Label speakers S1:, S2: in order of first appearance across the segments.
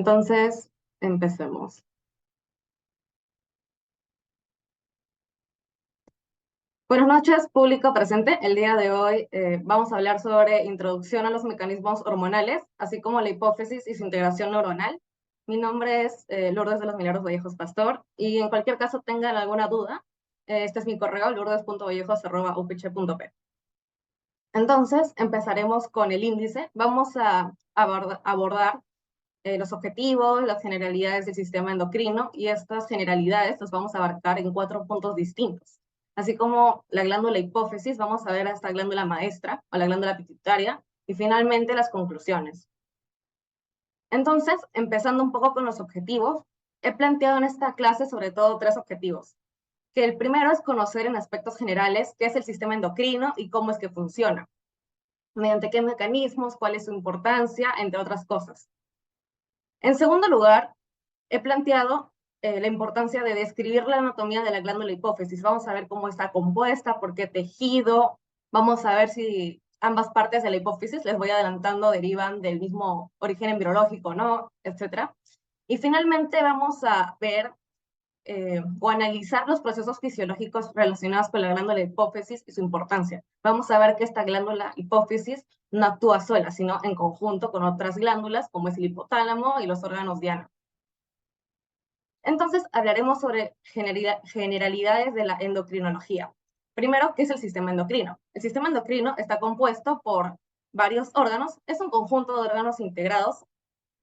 S1: Entonces, empecemos. Buenas noches, público presente. El día de hoy vamos a hablar sobre introducción a los mecanismos hormonales, así como la hipófisis y su integración neuronal. Mi nombre es Lourdes de los Milagros Vallejos Pastor, y en cualquier caso tengan alguna duda, este es mi correo, lourdes.vallejos@upch.p. Entonces, empezaremos con el índice. Vamos a abordar los objetivos, las generalidades del sistema endocrino, y estas generalidades las vamos a abarcar en 4 puntos distintos. Así como la glándula hipófisis, vamos a ver a esta glándula maestra, o la glándula pituitaria, y finalmente las conclusiones. Entonces, empezando un poco con los objetivos, he planteado en esta clase sobre todo 3 objetivos. Que el primero es conocer en aspectos generales qué es el sistema endocrino y cómo es que funciona, mediante qué mecanismos, cuál es su importancia, entre otras cosas. En segundo lugar, he planteado la importancia de describir la anatomía de la glándula hipófisis. Vamos a ver cómo está compuesta, por qué tejido, vamos a ver si ambas partes de la hipófisis, les voy adelantando, derivan del mismo origen embriológico, ¿no? Etcétera. Y finalmente vamos a ver o analizar los procesos fisiológicos relacionados con la glándula hipófisis y su importancia. Vamos a ver que esta glándula hipófisis no actúa sola, sino en conjunto con otras glándulas, como es el hipotálamo y los órganos diana. Entonces, hablaremos sobre generalidades de la endocrinología. Primero, ¿qué es el sistema endocrino? El sistema endocrino está compuesto por varios órganos. Es un conjunto de órganos integrados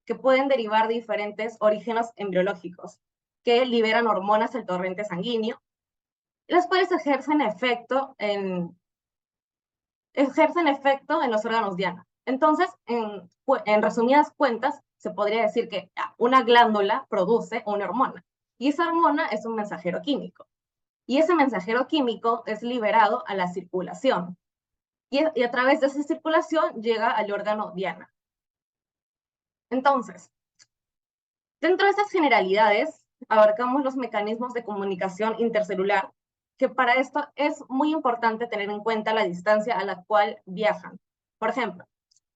S1: que pueden derivar de diferentes orígenes embriológicos, que liberan hormonas del torrente sanguíneo, las cuales ejercen efecto en los órganos diana. Entonces, en resumidas cuentas, se podría decir que una glándula produce una hormona, y esa hormona es un mensajero químico. Y ese mensajero químico es liberado a la circulación. Y a través de esa circulación llega al órgano diana. Entonces, dentro de estas generalidades, abarcamos los mecanismos de comunicación intercelular, que para esto es muy importante tener en cuenta la distancia a la cual viajan. Por ejemplo,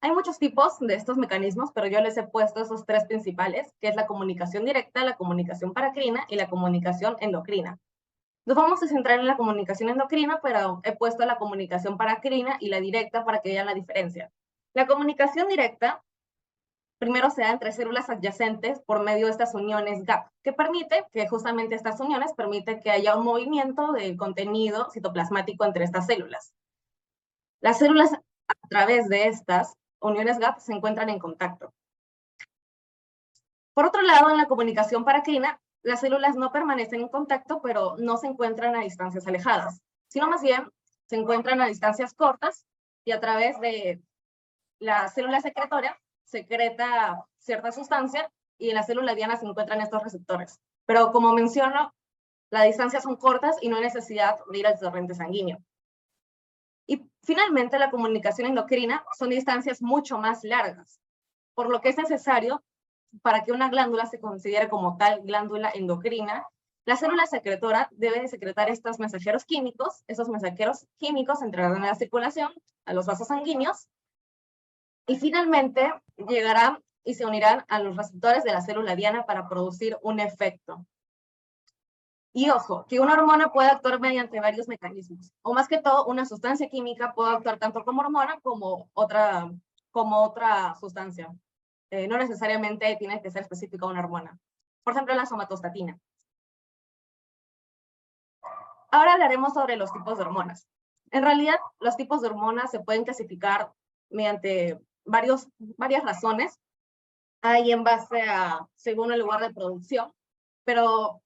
S1: hay muchos tipos de estos mecanismos, pero yo les he puesto esos 3 principales, que es la comunicación directa, la comunicación paracrina y la comunicación endocrina. Nos vamos a centrar en la comunicación endocrina, pero he puesto la comunicación paracrina y la directa para que vean la diferencia. La comunicación directa primero se da entre células adyacentes por medio de estas uniones gap, que permite que justamente estas uniones permiten que haya un movimiento del contenido citoplasmático entre estas células. Las células, a través de estas uniones gap, se encuentran en contacto. Por otro lado, en la comunicación paracrina, las células no permanecen en contacto, pero no se encuentran a distancias alejadas, sino más bien se encuentran a distancias cortas, y a través de la célula secretoria secreta cierta sustancia, y en la célula diana se encuentran estos receptores. Pero como menciono, las distancias son cortas y no hay necesidad de ir al torrente sanguíneo. Y finalmente, la comunicación endocrina son distancias mucho más largas, por lo que es necesario, para que una glándula se considere como tal glándula endocrina, la célula secretora debe de secretar estos mensajeros químicos. Esos mensajeros químicos entrarán a la circulación, a los vasos sanguíneos, y finalmente llegarán y se unirán a los receptores de la célula diana para producir un efecto. Y ojo, que una hormona puede actuar mediante varios mecanismos, o más que todo, una sustancia química puede actuar tanto como hormona como otra sustancia. No necesariamente tiene que ser específica una hormona. Por ejemplo, la somatostatina. Ahora hablaremos sobre los tipos de hormonas. En realidad, los tipos de hormonas se pueden clasificar mediante varias razones. Hay en base a, según el lugar de producción, pero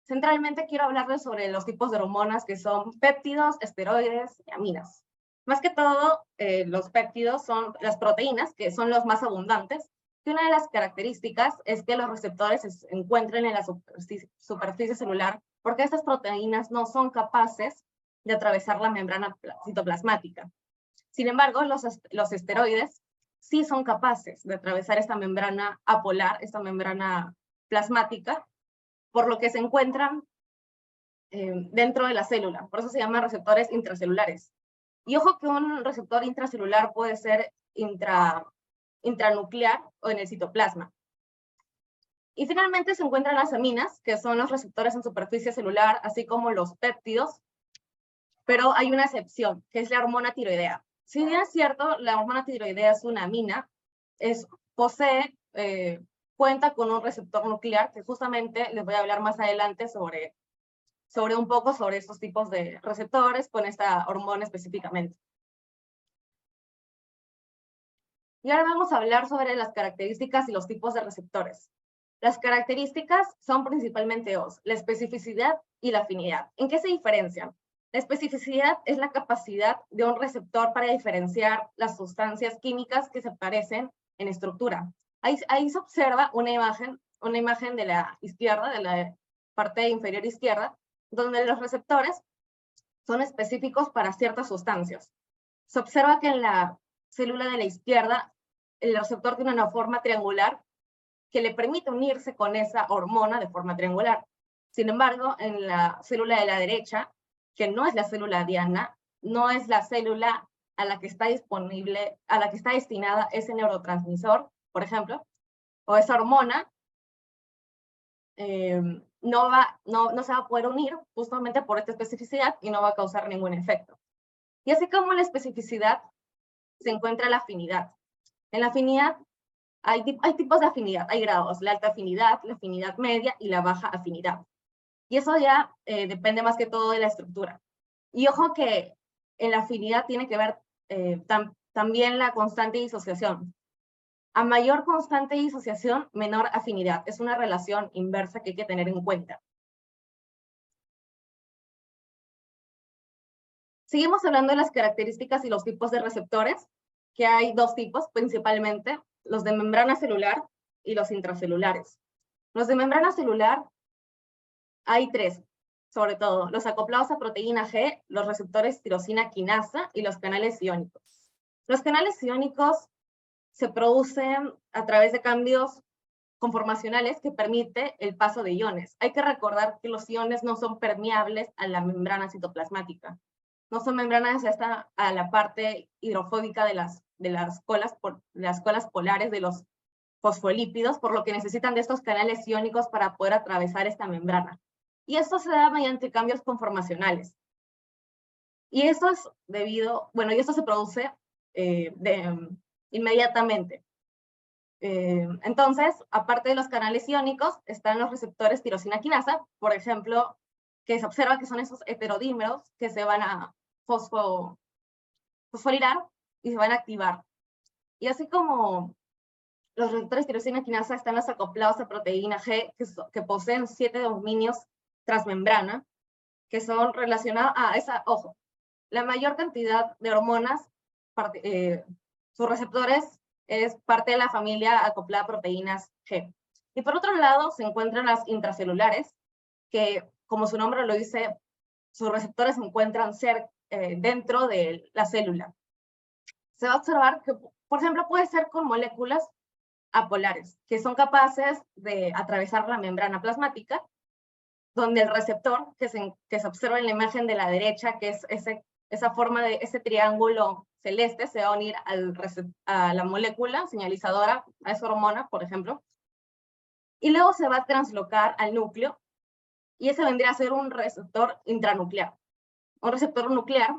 S1: centralmente quiero hablarles sobre los tipos de hormonas, que son péptidos, esteroides y aminas. Más que todo, los péptidos son las proteínas, que son los más abundantes, y una de las características es que los receptores se encuentran en la superficie celular, porque estas proteínas no son capaces de atravesar la membrana citoplasmática. Sin embargo, los esteroides sí son capaces de atravesar esta membrana apolar, esta membrana plasmática, por lo que se encuentran dentro de la célula. Por eso se llaman receptores intracelulares. Y ojo que un receptor intracelular puede ser intranuclear o en el citoplasma. Y finalmente se encuentran las aminas, que son los receptores en superficie celular, así como los péptidos, pero hay una excepción, que es la hormona tiroidea. Si bien es cierto, la hormona tiroidea es una amina, posee, cuenta con un receptor nuclear, que justamente les voy a hablar más adelante sobre un poco sobre estos tipos de receptores con esta hormona específicamente. Y ahora vamos a hablar sobre las características y los tipos de receptores. Las características son principalmente dos, la especificidad y la afinidad. ¿En qué se diferencian? La especificidad es la capacidad de un receptor para diferenciar las sustancias químicas que se parecen en estructura. Ahí se observa una imagen de la izquierda, de la parte inferior izquierda, donde los receptores son específicos para ciertas sustancias. Se observa que en la célula de la izquierda, el receptor tiene una forma triangular que le permite unirse con esa hormona de forma triangular. Sin embargo, en la célula de la derecha, que no es la célula diana, no es la célula a la que está disponible, a la que está destinada ese neurotransmisor, por ejemplo, o esa hormona, no se va a poder unir justamente por esta especificidad y no va a causar ningún efecto. Y así como en la especificidad se encuentra la afinidad. En la afinidad hay tipos de afinidad, hay grados, la alta afinidad, la afinidad media y la baja afinidad. Y eso ya depende más que todo de la estructura. Y ojo que en la afinidad tiene que ver también la constante de disociación. A mayor constante de disociación, menor afinidad. Es una relación inversa que hay que tener en cuenta. Seguimos hablando de las características y los tipos de receptores, que hay dos tipos principalmente, los de membrana celular y los intracelulares. Los de membrana celular hay tres, sobre todo, los acoplados a proteína G, los receptores tirosina quinasa y los canales iónicos. Los canales iónicos se producen a través de cambios conformacionales que permite el paso de iones. Hay que recordar que los iones no son permeables a la membrana citoplasmática. No son membranas hasta a la parte hidrofóbica de las colas polares de los fosfolípidos, por lo que necesitan de estos canales iónicos para poder atravesar esta membrana. Y esto se da mediante cambios conformacionales. Y esto es y esto se produce inmediatamente. Entonces, aparte de los canales iónicos, están los receptores tirosina quinasa, por ejemplo, que se observa que son esos heterodímeros que se van a fosforilar y se van a activar. Y así como los receptores tirosina quinasa están los acoplados a proteína G, que poseen 7 dominios transmembrana, que son relacionados a ojo, la mayor cantidad de hormonas, sus receptores es parte de la familia acoplada a proteínas G. Y por otro lado se encuentran las intracelulares, que como su nombre lo dice, sus receptores se encuentran dentro de la célula. Se va a observar que, por ejemplo, puede ser con moléculas apolares, que son capaces de atravesar la membrana plasmática, donde el receptor que se observa en la imagen de la derecha, que es esa forma de ese triángulo celeste, se va a unir a la molécula señalizadora, a esa hormona, por ejemplo, y luego se va a translocar al núcleo, y ese vendría a ser un receptor intranuclear. Un receptor nuclear,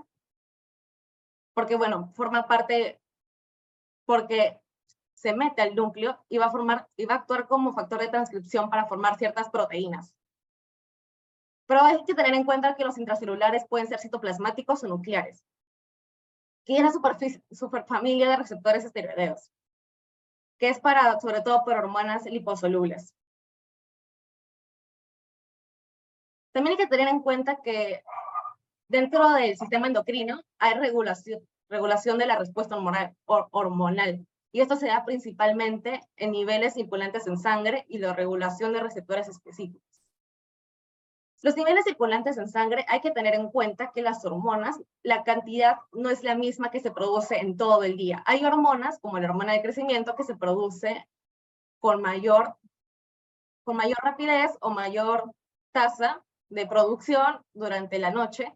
S1: porque, bueno, forma parte, porque se mete al núcleo y va a actuar como factor de transcripción para formar ciertas proteínas. Pero hay que tener en cuenta que los intracelulares pueden ser citoplasmáticos o nucleares, que es la superfamilia de receptores esteroideos, que es sobre todo para hormonas liposolubles. También hay que tener en cuenta que dentro del sistema endocrino hay regulación de la respuesta hormonal, y esto se da principalmente en niveles circulantes en sangre y la regulación de receptores específicos. Los niveles circulantes en sangre hay que tener en cuenta que las hormonas, la cantidad no es la misma que se produce en todo el día. Hay hormonas, como la hormona de crecimiento, que se produce con mayor rapidez o mayor tasa de producción durante la noche,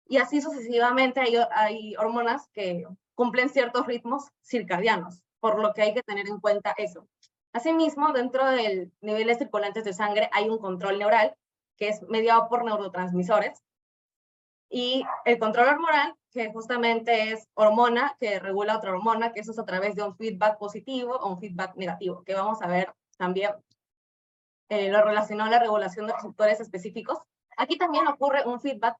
S1: y así sucesivamente hay hormonas que cumplen ciertos ritmos circadianos, por lo que hay que tener en cuenta eso. Asimismo, dentro del niveles circulantes de sangre hay un control neural que es mediado por neurotransmisores, y el control hormonal, que justamente es hormona que regula otra hormona, que eso es a través de un feedback positivo o un feedback negativo, que vamos a ver también lo relacionado a la regulación de receptores específicos. Aquí también ocurre un feedback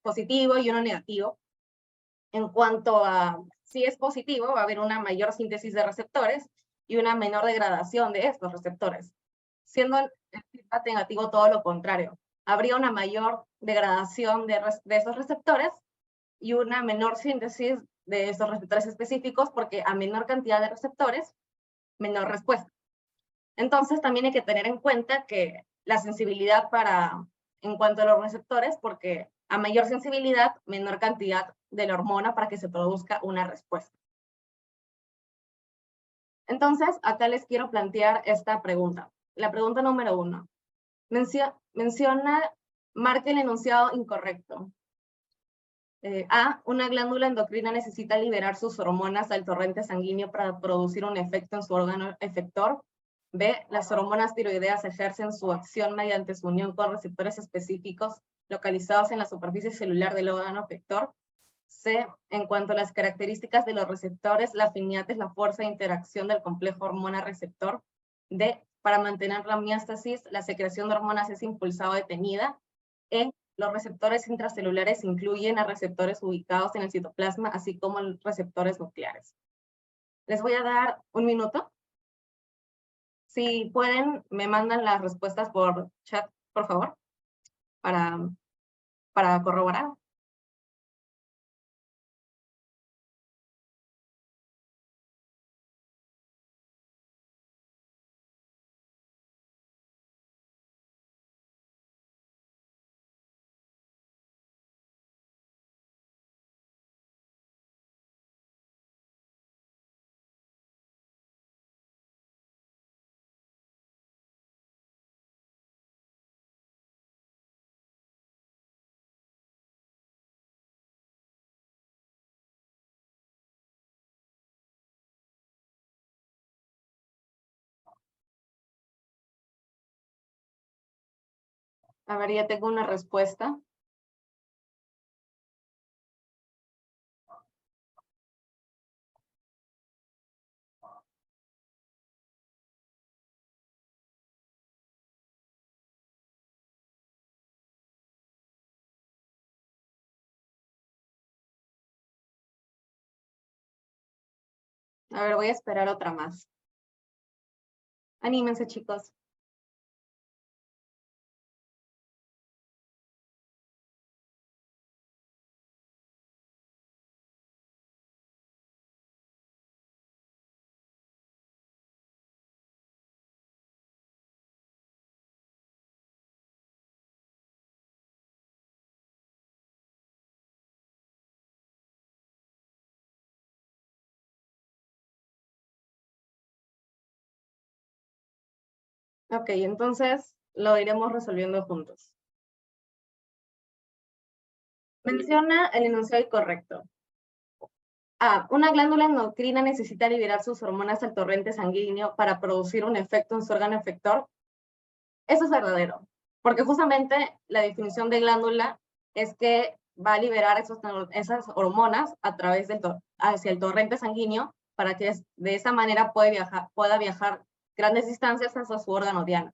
S1: positivo y uno negativo. En cuanto a si es positivo, va a haber una mayor síntesis de receptores y una menor degradación de estos receptores. Siendo el feedback negativo todo lo contrario. Habría una mayor degradación de esos receptores y una menor síntesis de esos receptores específicos, porque a menor cantidad de receptores, menor respuesta. Entonces también hay que tener en cuenta que la sensibilidad en cuanto a los receptores, porque a mayor sensibilidad, menor cantidad de la hormona para que se produzca una respuesta. Entonces, acá les quiero plantear esta pregunta. La pregunta número 1. Marca el enunciado incorrecto. A, una glándula endocrina necesita liberar sus hormonas al torrente sanguíneo para producir un efecto en su órgano efector. B, las hormonas tiroideas ejercen su acción mediante su unión con receptores específicos localizados en la superficie celular del órgano efector. C, en cuanto a las características de los receptores, la afinidad es la fuerza de interacción del complejo hormona-receptor. D, para mantener la homeostasis, la secreción de hormonas es impulsada o detenida. E, los receptores intracelulares incluyen a receptores ubicados en el citoplasma, así como receptores nucleares. Les voy a dar un minuto. Si pueden, me mandan las respuestas por chat, por favor, para corroborar. A ver, ya tengo una respuesta. A ver, voy a esperar otra más. Anímense, chicos. Ok, entonces lo iremos resolviendo juntos. Menciona el enunciado correcto. A, una glándula endocrina necesita liberar sus hormonas al torrente sanguíneo para producir un efecto en su órgano efector. Eso es verdadero, porque justamente la definición de glándula es que va a liberar esas hormonas a través hacia el torrente sanguíneo para que de esa manera pueda viajar grandes distancias hacia su órgano diana.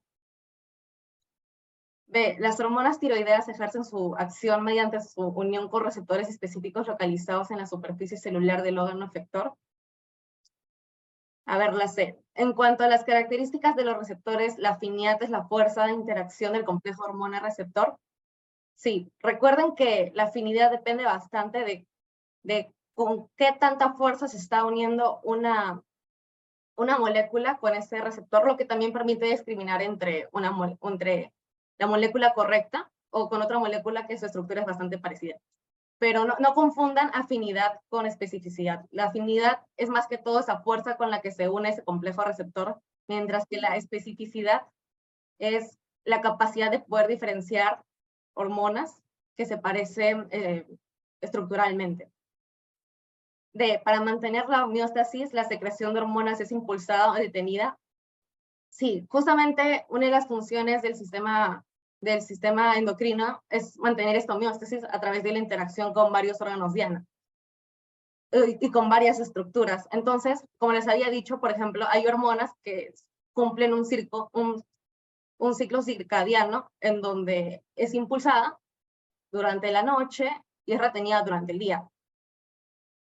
S1: B, las hormonas tiroideas ejercen su acción mediante su unión con receptores específicos localizados en la superficie celular del órgano efector. A ver, la C. En cuanto a las características de los receptores, la afinidad es la fuerza de interacción del complejo hormona-receptor. Sí, recuerden que la afinidad depende bastante de con qué tanta fuerza se está uniendo una molécula con ese receptor, lo que también permite discriminar entre la molécula correcta o con otra molécula que su estructura es bastante parecida. Pero no confundan afinidad con especificidad. La afinidad es más que todo esa fuerza con la que se une ese complejo receptor, mientras que la especificidad es la capacidad de poder diferenciar hormonas que se parecen estructuralmente. D, para mantener la homeostasis, la secreción de hormonas es impulsada o detenida. Sí, justamente una de las funciones del sistema endocrino es mantener esta homeostasis a través de la interacción con varios órganos diana y con varias estructuras. Entonces, como les había dicho, por ejemplo, hay hormonas que cumplen un ciclo circadiano en donde es impulsada durante la noche y es retenida durante el día.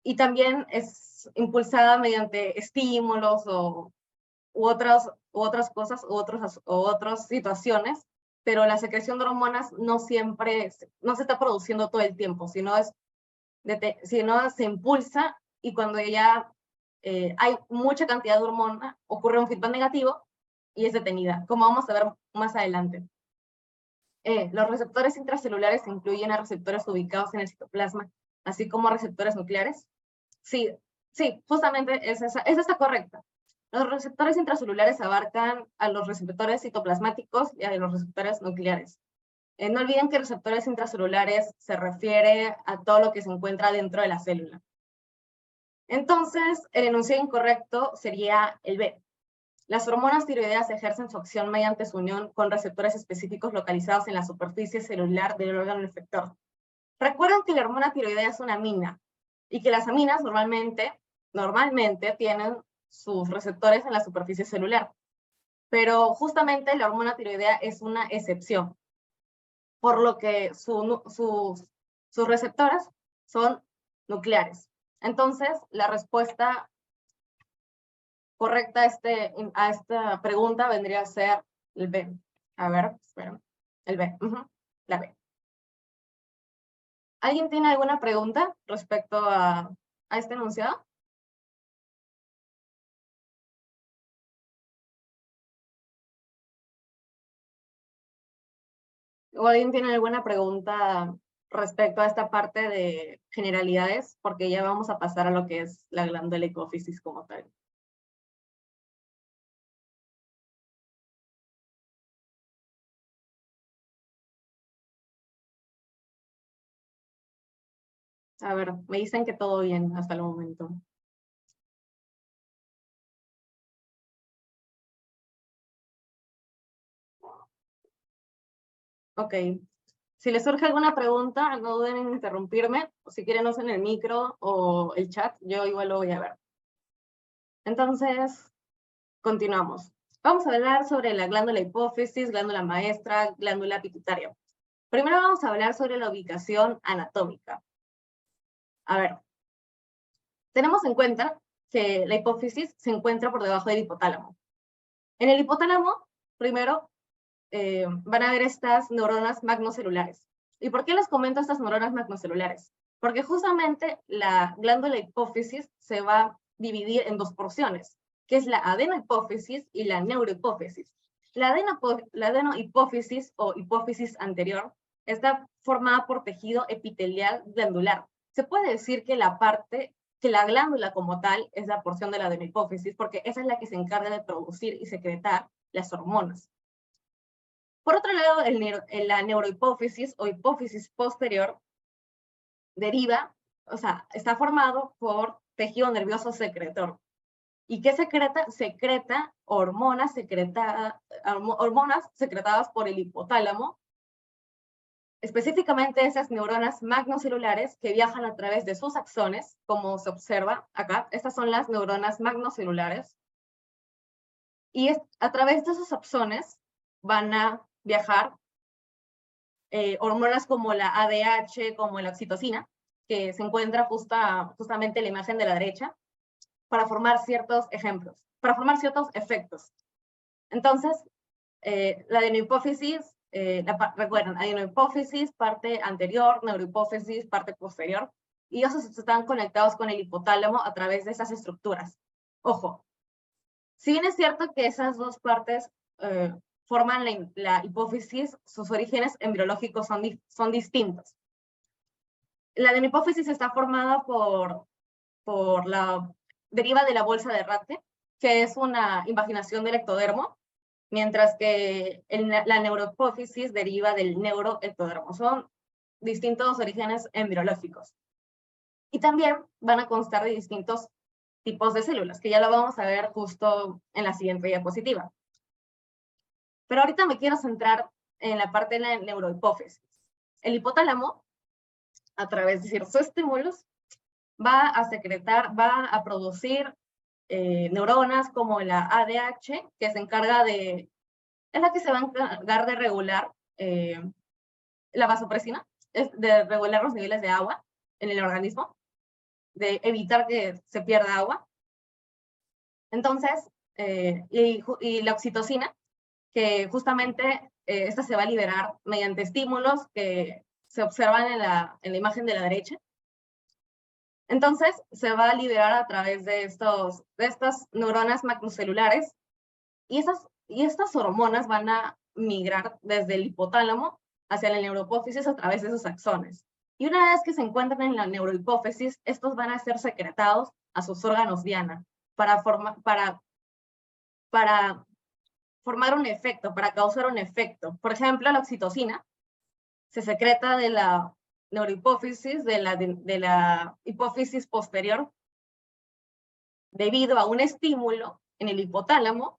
S1: Y también es impulsada mediante estímulos u otras cosas, u otras situaciones, pero la secreción de hormonas no siempre, no se está produciendo todo el tiempo, sino se impulsa y cuando ya hay mucha cantidad de hormona, ocurre un feedback negativo y es detenida, como vamos a ver más adelante. Los receptores intracelulares incluyen a receptores ubicados en el citoplasma, así como receptores nucleares. Sí, sí, justamente esa está correcta. Los receptores intracelulares abarcan a los receptores citoplasmáticos y a los receptores nucleares. No olviden que receptores intracelulares se refiere a todo lo que se encuentra dentro de la célula. Entonces, el enunciado incorrecto sería el B. Las hormonas tiroideas ejercen su acción mediante su unión con receptores específicos localizados en la superficie celular del órgano efector. Recuerden que la hormona tiroidea es una amina y que las aminas normalmente tienen sus receptores en la superficie celular. Pero justamente la hormona tiroidea es una excepción, por lo que sus receptores son nucleares. Entonces, la respuesta correcta a esta pregunta vendría a ser el B. A ver, espera. El B. La B. ¿Alguien tiene alguna pregunta respecto a este enunciado? ¿O alguien tiene alguna pregunta respecto a esta parte de generalidades? Porque ya vamos a pasar a lo que es la glándula hipófisis como tal. A ver, me dicen que todo bien hasta el momento. Ok. Si les surge alguna pregunta, no duden en interrumpirme. O si quieren, usen el micro o el chat. Yo igual lo voy a ver. Entonces, continuamos. Vamos a hablar sobre la glándula hipófisis, glándula maestra, glándula pituitaria. Primero vamos a hablar sobre la ubicación anatómica. A ver, tenemos en cuenta que la hipófisis se encuentra por debajo del hipotálamo. En el hipotálamo, primero, van a ver estas neuronas magnocelulares. ¿Y por qué les comento estas neuronas magnocelulares? Porque justamente la glándula hipófisis se va a dividir en dos porciones, que es la adenohipófisis y la neurohipófisis. La adenohipófisis o hipófisis anterior está formada por tejido epitelial glandular. Se puede decir que la glándula como tal es la porción de la adenohipófisis, porque esa es la que se encarga de producir y secretar las hormonas. Por otro lado, la neurohipófisis o hipófisis posterior está formado por tejido nervioso secretor. ¿Y qué secreta? Secreta hormonas secretadas por el hipotálamo, específicamente esas neuronas magnocelulares que viajan a través de sus axones, como se observa acá. Estas son las neuronas magnocelulares. Y a través de sus axones van a viajar hormonas como la ADH, como la oxitocina, que se encuentra justamente en la imagen de la derecha, para formar ciertos efectos. Entonces, la adenohipófisis, recuerden, adenohipófisis, parte anterior, neurohipófisis, parte posterior, y ellos están conectados con el hipotálamo a través de esas estructuras. Ojo, si bien es cierto que esas dos partes forman la hipófisis, sus orígenes embriológicos son distintos. La adenohipófisis está formada deriva de la bolsa de Ratte, que es una invaginación del ectodermo, mientras que la neurohipófisis deriva del neuroectodermo. Son distintos orígenes embriológicos. Y también van a constar de distintos tipos de células, que ya lo vamos a ver justo en la siguiente diapositiva. Pero ahorita me quiero centrar en la parte de la neurohipófisis. El hipotálamo, a través de ciertos estímulos, va a secretar, va a producir neuronas como la ADH, que se encarga de, es la que se va a encargar de regular la vasopresina, de regular los niveles de agua en el organismo, de evitar que se pierda agua. Entonces, y la oxitocina, que justamente esta se va a liberar mediante estímulos que se observan en la imagen de la derecha. Entonces, se va a liberar a través de estas neuronas macrocelulares, y estas hormonas van a migrar desde el hipotálamo hacia la neurohipófisis a través de esos axones. Y una vez que se encuentran en la neurohipófisis, estos van a ser secretados a sus órganos diana para formar un efecto, para causar un efecto. Por ejemplo, la oxitocina se secreta de la neurohipófisis, de la hipófisis posterior, debido a un estímulo en el hipotálamo,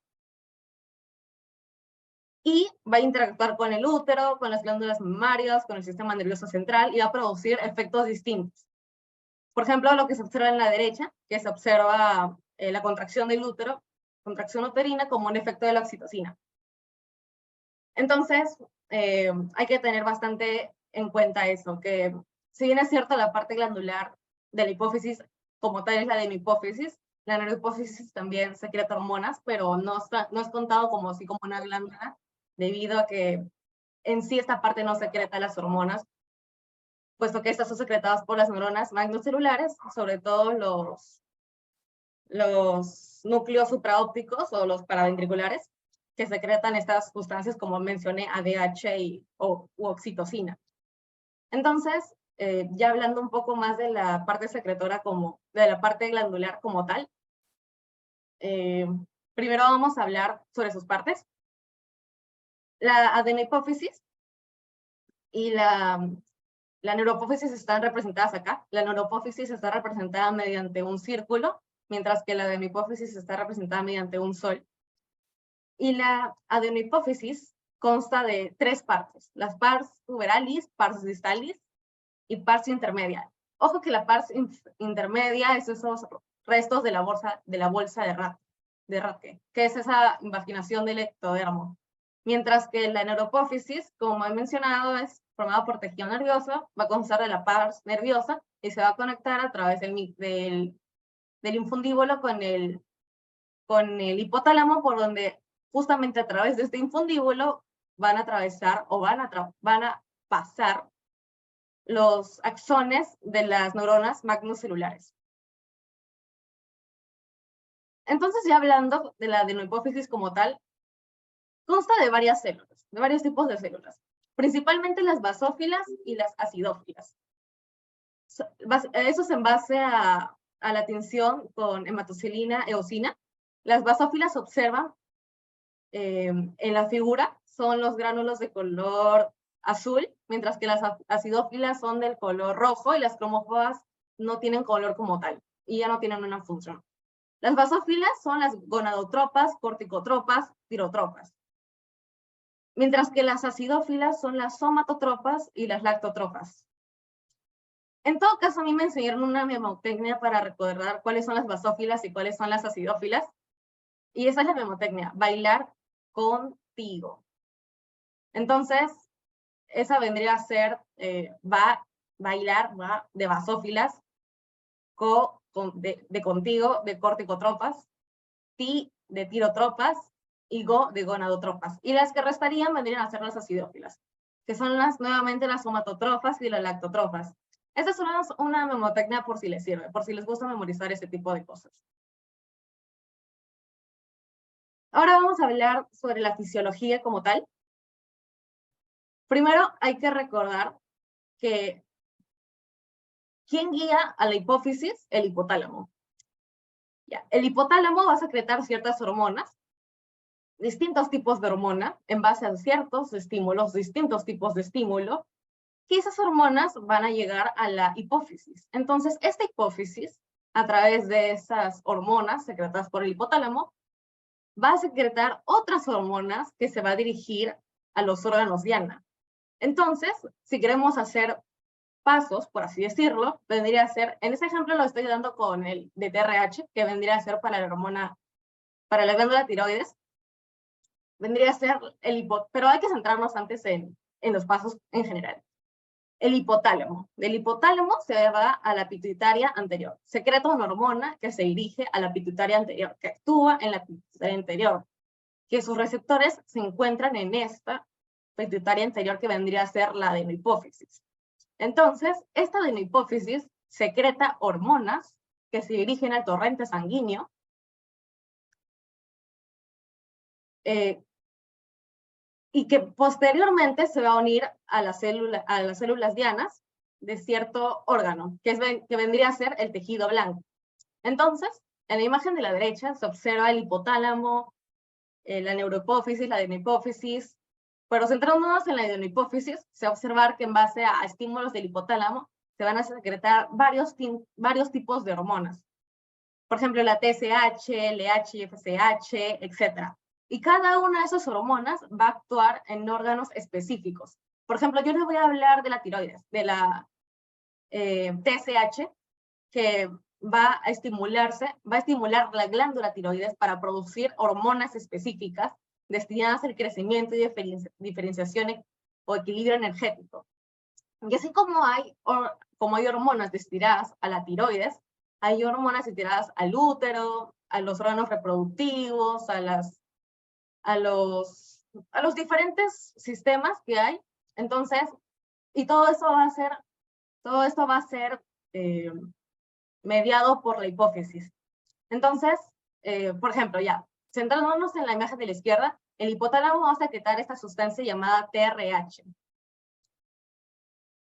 S1: y va a interactuar con el útero, con las glándulas mamarias, con el sistema nervioso central, y va a producir efectos distintos. Por ejemplo, lo que se observa en la derecha, que se observa la contracción del útero, contracción uterina, como un efecto de la oxitocina. Entonces, hay que tener bastante en cuenta eso, que si bien es cierto la parte glandular de la hipófisis como tal es la de mi hipófisis, la neurohipófisis también secreta hormonas, pero no es contado como una glándula, debido a que en sí esta parte no secreta las hormonas, puesto que estas son secretadas por las neuronas magnocelulares, sobre todo los núcleos supraópticos o los paraventriculares, que secretan estas sustancias como mencioné, ADH u oxitocina. Entonces, ya hablando un poco más de la parte secretora, de la parte glandular como tal, primero vamos a hablar sobre sus partes. La adenopófisis y la neuropófisis están representadas acá. La neuropófisis está representada mediante un círculo, mientras que la adenopófisis está representada mediante un sol. Y la adenopófisis consta de 3 partes: las pars tuberalis, pars distalis y pars intermedia. Ojo que la pars intermedia es esos restos de la bolsa de Rathke, que es esa invaginación del ectodermo. Mientras que la neuropófisis, como he mencionado, es formada por tejido nervioso, va a constar de la pars nerviosa y se va a conectar a través del infundíbulo con el hipotálamo, por donde justamente a través de este infundíbulo van a atravesar o van a pasar los axones de las neuronas magnocelulares. Entonces, ya hablando de la adenopófisis como tal, consta de varias células, de varios tipos de células, principalmente las basófilas y las acidófilas. Eso es en base a la tinción con hematocilina eosina. Las basófilas observan en la figura, son los gránulos de color azul, mientras que las acidófilas son del color rojo, y las cromófobas no tienen color como tal, y ya no tienen una función. Las basófilas son las gonadotropas, corticotropas, tirotropas, mientras que las acidófilas son las somatotropas y las lactotropas. En todo caso, a mí me enseñaron una memotecnia para recordar cuáles son las basófilas y cuáles son las acidófilas, y esa es la memotecnia: bailar contigo. Entonces, esa vendría a ser bailar de basófilas, de contigo, de corticotropas, ti de tirotropas y go de gonadotropas. Y las que restarían vendrían a ser las acidófilas, que son nuevamente las somatotropas y las lactotropas. Esta es una memotecnia por si les sirve, por si les gusta memorizar ese tipo de cosas. Ahora vamos a hablar sobre la fisiología como tal. Primero hay que recordar que ¿quién guía a la hipófisis? El hipotálamo. Ya, el hipotálamo va a secretar ciertas hormonas, distintos tipos de hormona, en base a ciertos estímulos, distintos tipos de estímulo, que esas hormonas van a llegar a la hipófisis. Entonces, esta hipófisis, a través de esas hormonas secretadas por el hipotálamo, va a secretar otras hormonas que se va a dirigir a los órganos diana. Entonces, si queremos hacer pasos, por así decirlo, vendría a ser, en ese ejemplo lo estoy dando con el de TRH, que vendría a ser para la hormona, para la glándula tiroides, vendría a ser pero hay que centrarnos antes en los pasos en general. El hipotálamo. Del hipotálamo se va a la pituitaria anterior. Secreta una hormona que se dirige a la pituitaria anterior, que actúa en la pituitaria anterior, que sus receptores se encuentran en esta pituitaria anterior que vendría a ser la adenohipófisis. Entonces, esta adenohipófisis secreta hormonas que se dirigen al torrente sanguíneo, y que posteriormente se va a unir a las células dianas de cierto órgano, que vendría a ser el tejido blanco. Entonces, en la imagen de la derecha se observa el hipotálamo, la neurohipófisis, la adenohipófisis, pero centrándonos en la adenohipófisis, se va a observar que en base a estímulos del hipotálamo se van a secretar varios tipos de hormonas. Por ejemplo, la TSH, LH, FSH, etc. Y cada una de esas hormonas va a actuar en órganos específicos. Por ejemplo, yo les voy a hablar de la tiroides, de la TSH, que va a estimular la glándula tiroides para producir hormonas específicas destinadas al crecimiento y diferenciación o equilibrio energético. Y así como hay hormonas destinadas a la tiroides, hay hormonas destinadas al útero, a los órganos reproductivos, a los diferentes sistemas que hay. Entonces, y todo esto va a ser mediado por la hipófisis. Entonces, por ejemplo, ya, centrándonos en la imagen de la izquierda, el hipotálamo va a secretar esta sustancia llamada TRH.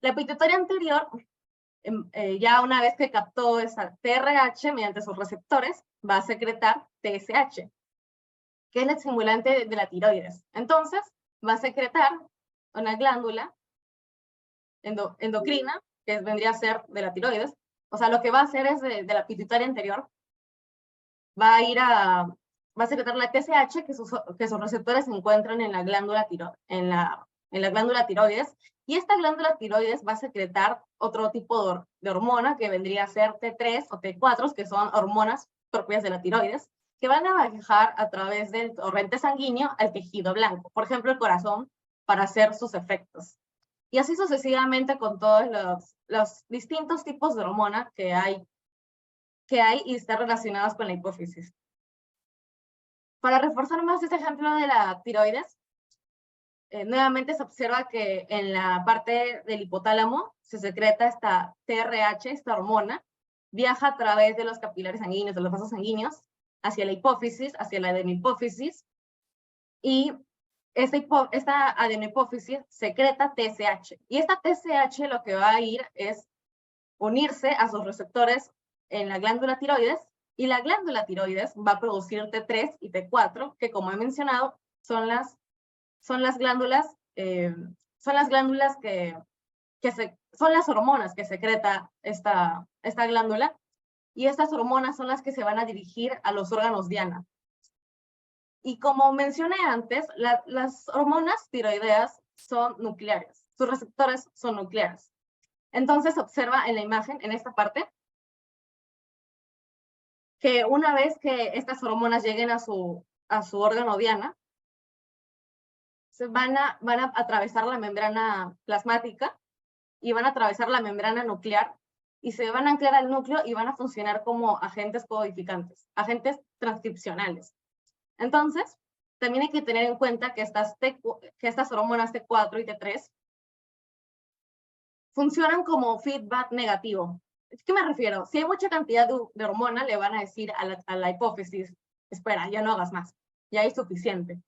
S1: La pituitaria anterior, ya una vez que captó esa TRH mediante sus receptores, va a secretar TSH, que es el estimulante de la tiroides. Entonces, va a secretar una glándula endocrina, que vendría a ser de la tiroides. O sea, lo que va a hacer es de la pituitaria anterior, va a secretar la TSH, que sus receptores se encuentran en la glándula tiroides, y esta glándula tiroides va a secretar otro tipo de hormona que vendría a ser T3 o T4, que son hormonas propias de la tiroides, que van a viajar a través del torrente sanguíneo al tejido blanco, por ejemplo el corazón, para hacer sus efectos. Y así sucesivamente con todos los distintos tipos de hormonas que hay y están relacionadas con la hipófisis. Para reforzar más este ejemplo de la tiroides, nuevamente se observa que en la parte del hipotálamo se secreta esta TRH, esta hormona, viaja a través de los capilares sanguíneos, de los vasos sanguíneos, hacia la hipófisis, hacia la adenohipófisis, y esta adenohipófisis secreta TSH. Y esta TSH lo que va a ir es unirse a sus receptores en la glándula tiroides, y la glándula tiroides va a producir T3 y T4, que como he mencionado, son las glándulas son las hormonas que secreta esta glándula, y estas hormonas son las que se van a dirigir a los órganos diana. Y como mencioné antes, las hormonas tiroideas son nucleares, sus receptores son nucleares. Entonces observa en la imagen, en esta parte, que una vez que estas hormonas lleguen a su órgano diana, van a atravesar la membrana plasmática y van a atravesar la membrana nuclear y se van a anclar al núcleo y van a funcionar como agentes codificantes, agentes transcripcionales. Entonces, también hay que tener en cuenta que estas hormonas T4 y T3 funcionan como feedback negativo. ¿A qué me refiero? Si hay mucha cantidad de hormona, le van a decir a la hipófisis, espera, ya no hagas más, ya hay suficiente.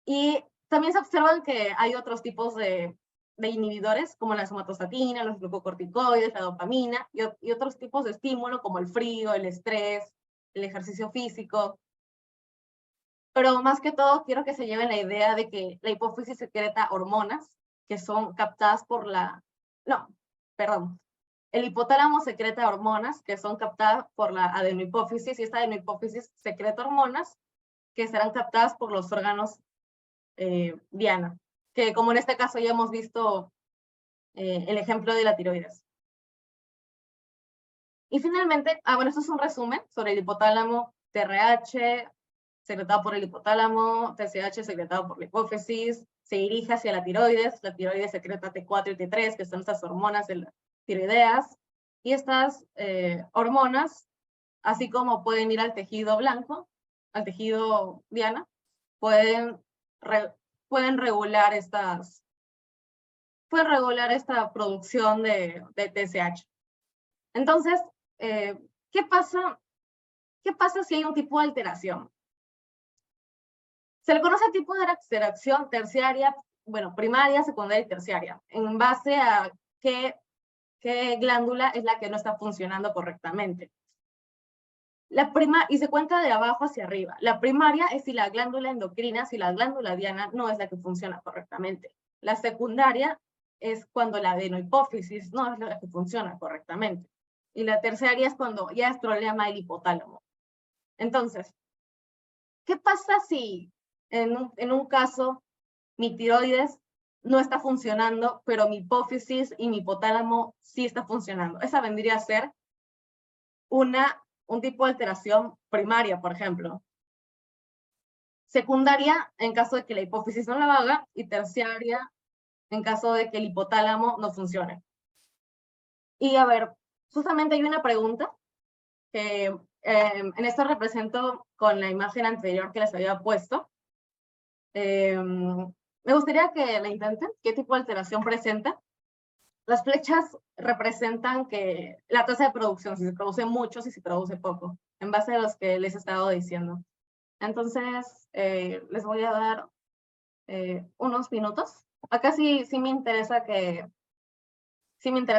S1: Y también se observan que hay otros tipos de inhibidores, como la somatostatina, los glucocorticoides, la dopamina, y otros tipos de estímulo, como el frío, el estrés, el ejercicio físico. Pero más que todo, quiero que se lleven la idea de que la hipófisis secreta hormonas que son captadas por el hipotálamo secreta hormonas que son captadas por la adenohipófisis, y esta adenohipófisis secreta hormonas que serán captadas por los órganos diana, que como en este caso ya hemos visto el ejemplo de la tiroides. Y finalmente, bueno, esto es un resumen sobre el hipotálamo, TRH, secretado por el hipotálamo, TSH secretado por la hipófisis, se dirige hacia la tiroides secreta T4 y T3, que son estas hormonas tiroideas, y estas hormonas, así como pueden ir al tejido blanco, al tejido diana, pueden regular esta producción de TSH. Entonces, ¿qué pasa si hay un tipo de alteración? Se le conoce tipo de alteración terciaria, bueno, primaria, secundaria y terciaria, en base a qué glándula es la que no está funcionando correctamente. Y se cuenta de abajo hacia arriba. La primaria es si la glándula endocrina, si la glándula diana no es la que funciona correctamente. La secundaria es cuando la adenohipófisis no es la que funciona correctamente. Y la terciaria es cuando ya es problema del hipotálamo. Entonces, ¿qué pasa si en un caso mi tiroides no está funcionando, pero mi hipófisis y mi hipotálamo sí está funcionando? Esa vendría a ser un tipo de alteración primaria, por ejemplo. Secundaria, en caso de que la hipófisis no la haga, y terciaria, en caso de que el hipotálamo no funcione. Y a ver, justamente hay una pregunta que en esto represento con la imagen anterior que les había puesto. Me gustaría que la intenten. ¿Qué tipo de alteración presenta? Las flechas representan que la tasa de producción, si se produce mucho, si se produce poco, en base a los que les he estado diciendo. Entonces, les voy a dar unos minutos. Acá sí me interesa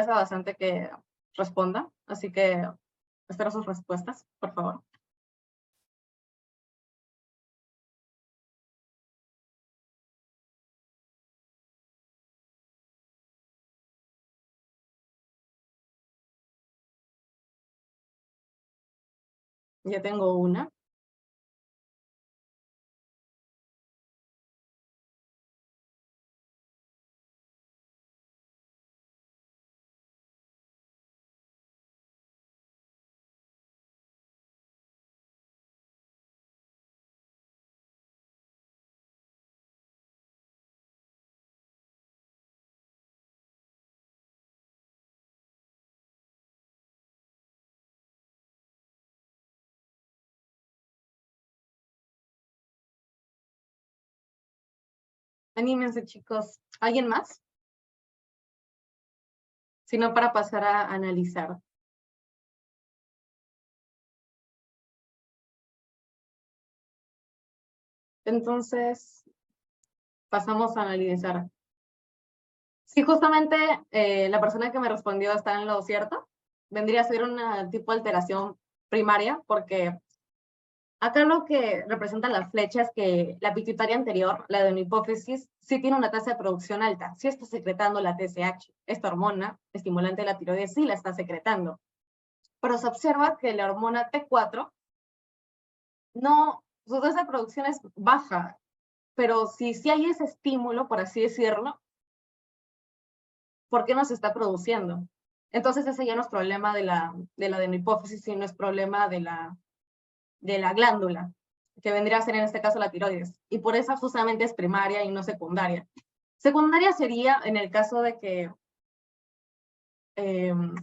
S1: bastante que respondan, así que espero sus respuestas, por favor. Ya tengo una. Anímense, chicos. ¿Alguien más? Si no, para pasar a analizar. Entonces, pasamos a analizar. Sí, justamente la persona que me respondió está en lo cierto. Vendría a ser un tipo de alteración primaria, porque acá lo que representan las flechas es que la pituitaria anterior, la de una hipófisis, sí tiene una tasa de producción alta, sí está secretando la TSH, esta hormona estimulante de la tiroides sí la está secretando. Pero se observa que la hormona T4 no, su tasa de producción es baja, pero si hay ese estímulo, por así decirlo, ¿por qué no se está produciendo? Entonces ese ya no es problema de la adenohipófisis, sino es problema de la glándula, que vendría a ser en este caso la tiroides. Y por eso justamente es primaria y no secundaria. Secundaria sería en el caso de que, en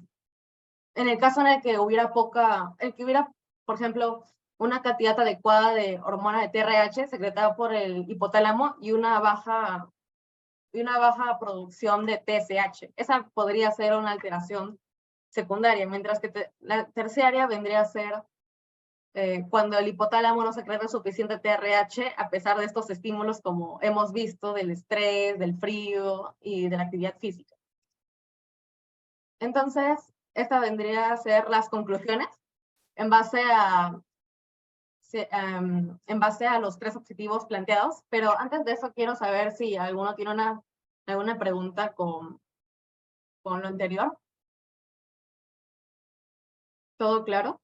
S1: el caso en el que hubiera por ejemplo, una cantidad adecuada de hormona de TRH secretada por el hipotálamo y una baja producción de TSH. Esa podría ser una alteración secundaria, mientras que la terciaria vendría a ser cuando el hipotálamo no secreta suficiente TRH a pesar de estos estímulos como hemos visto del estrés, del frío y de la actividad física. Entonces, esta vendría a ser las conclusiones en base a los 3 objetivos planteados, pero antes de eso quiero saber si alguno tiene alguna pregunta con lo anterior. ¿Todo claro?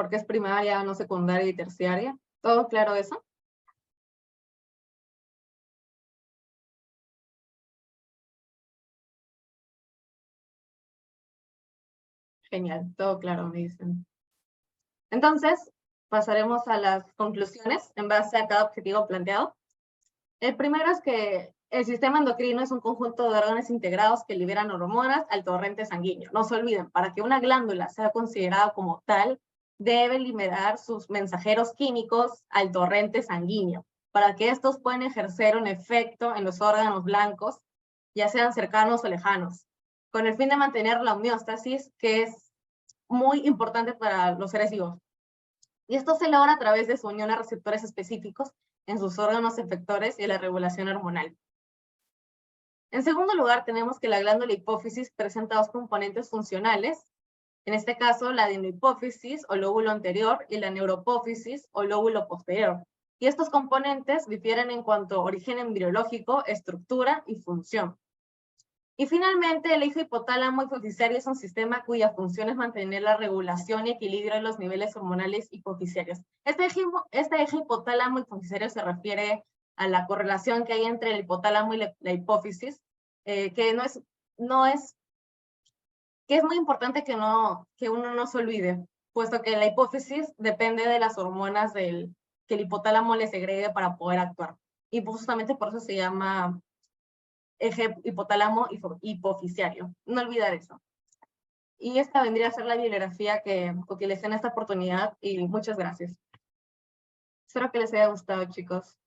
S1: porque es primaria, no secundaria y terciaria. ¿Todo claro eso? Genial, todo claro, me dicen. Entonces, pasaremos a las conclusiones en base a cada objetivo planteado. El primero es que el sistema endocrino es un conjunto de órganos integrados que liberan hormonas al torrente sanguíneo. No se olviden, para que una glándula sea considerada como tal, debe liberar sus mensajeros químicos al torrente sanguíneo, para que estos puedan ejercer un efecto en los órganos blancos, ya sean cercanos o lejanos, con el fin de mantener la homeostasis, que es muy importante para los seres vivos. Y esto se logra a través de su unión a receptores específicos en sus órganos efectores y la regulación hormonal. En segundo lugar, tenemos que la glándula hipófisis presenta dos componentes funcionales, en este caso la adenohipófisis o lóbulo anterior y la neuropófisis o lóbulo posterior. Y estos componentes difieren en cuanto a origen embriológico, estructura y función. Y finalmente, el eje hipotálamo hipoficiario es un sistema cuya función es mantener la regulación y equilibrio de los niveles hormonales hipofisiarios. Este eje hipotálamo hipoficiario se refiere a la correlación que hay entre el hipotálamo y la hipófisis, que es muy importante que uno no se olvide, puesto que la hipófisis depende de las hormonas que el hipotálamo le segregue para poder actuar. Y justamente por eso se llama eje hipotálamo hipoficiario. No olvidar eso. Y esta vendría a ser la bibliografía que utilicé en esta oportunidad y muchas gracias. Espero que les haya gustado, chicos.